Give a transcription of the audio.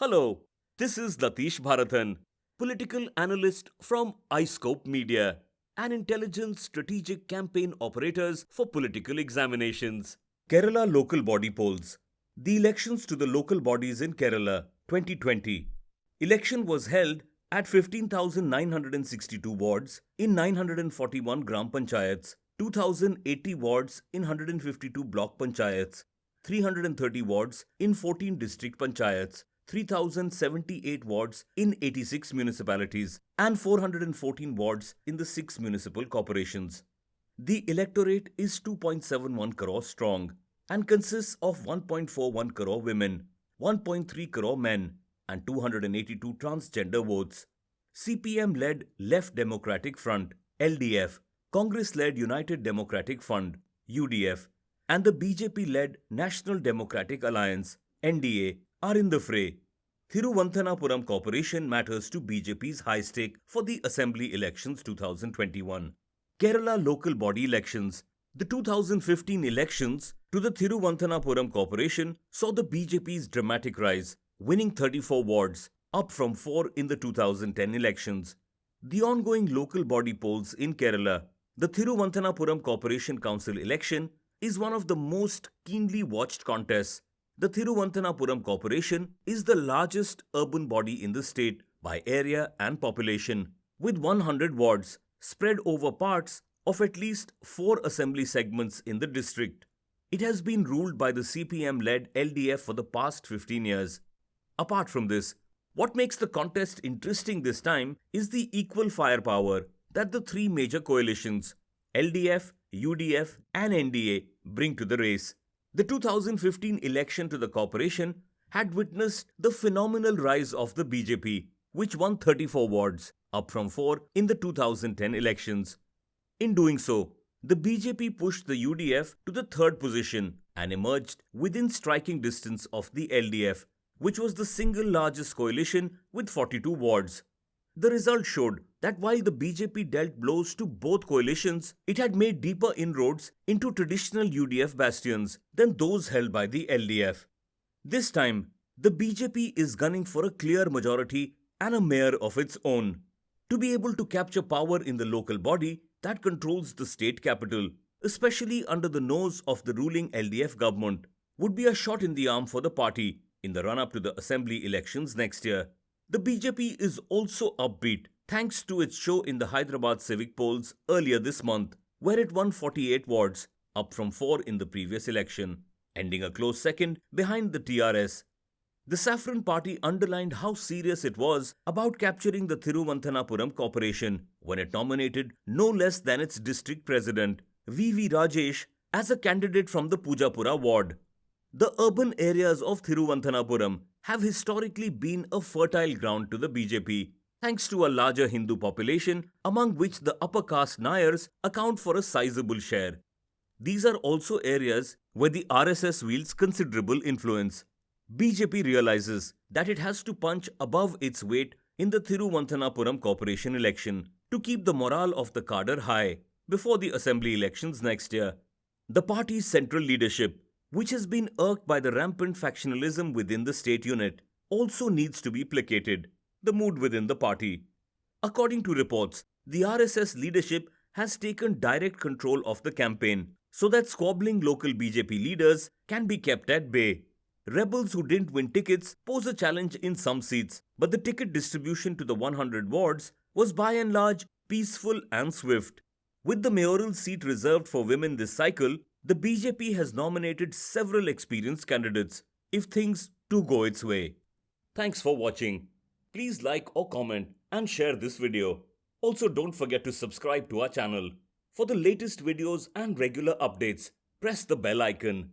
Hello, this is Latish Bharathan, political analyst from iScope Media, an intelligence strategic campaign operators for political examinations. Kerala local body polls. The elections to the local bodies in Kerala 2020. Election was held at 15,962 wards in 941 gram panchayats, 2,080 wards in 152 block panchayats, 330 wards in 14 district panchayats, 3,078 wards in 86 municipalities, and 414 wards in the 6 municipal corporations. The electorate is 2.71 crore strong and consists of 1.41 crore women, 1.3 crore men, and 282 transgender votes. CPM-led Left Democratic Front, LDF, Congress-led United Democratic Fund, UDF, and the BJP-led National Democratic Alliance, NDA, are in the fray. Thiruvananthapuram Corporation matters to BJP's high stake for the Assembly Elections 2021. Kerala local body elections. The 2015 elections to the Thiruvananthapuram Corporation saw the BJP's dramatic rise, winning 34 wards, up from 4 in the 2010 elections. The ongoing local body polls in Kerala, the Thiruvananthapuram Corporation Council election, is one of the most keenly watched contests. The Thiruvananthapuram Corporation is the largest urban body in the state by area and population, with 100 wards spread over parts of at least 4 assembly segments in the district. It has been ruled by the CPM-led LDF for the past 15 years. Apart from this, what makes the contest interesting this time is the equal firepower that the three major coalitions, LDF, UDF, and NDA, bring to the race. The 2015 election to the corporation had witnessed the phenomenal rise of the BJP, which won 34 wards, up from 4 in the 2010 elections. In doing so, the BJP pushed the UDF to the third position and emerged within striking distance of the LDF, which was the single largest coalition with 42 wards. The result showed that while the BJP dealt blows to both coalitions, it had made deeper inroads into traditional UDF bastions than those held by the LDF. This time, the BJP is gunning for a clear majority and a mayor of its own, to be able to capture power in the local body that controls the state capital, especially under the nose of the ruling LDF government, would be a shot in the arm for the party in the run-up to the assembly elections next year. The BJP is also upbeat thanks to its show in the Hyderabad civic polls earlier this month, where it won 48 wards, up from 4 in the previous election, ending a close second behind the TRS. The Saffron Party underlined how serious it was about capturing the Thiruvananthapuram Corporation when it nominated no less than its district president, V.V. Rajesh, as a candidate from the Pujapura ward. The urban areas of Thiruvananthapuram have historically been a fertile ground to the BJP, thanks to a larger Hindu population, among which the upper caste Nayars account for a sizable share. These are also areas where the RSS wields considerable influence. BJP realizes that it has to punch above its weight in the Thiruvananthapuram Corporation election to keep the morale of the cadre high before the assembly elections next year. The party's central leadership, which has been irked by the rampant factionalism within the state unit, also needs to be placated, the mood within the party. According to reports, the RSS leadership has taken direct control of the campaign so that squabbling local BJP leaders can be kept at bay. Rebels who didn't win tickets pose a challenge in some seats, but the ticket distribution to the 100 wards was by and large peaceful and swift. With the mayoral seat reserved for women this cycle, the BJP has nominated several experienced candidates, if things do go its way. Thanks for watching. Please like or comment and share this video. Also, don't forget to subscribe to our channel. For the latest videos and regular updates, press the bell icon.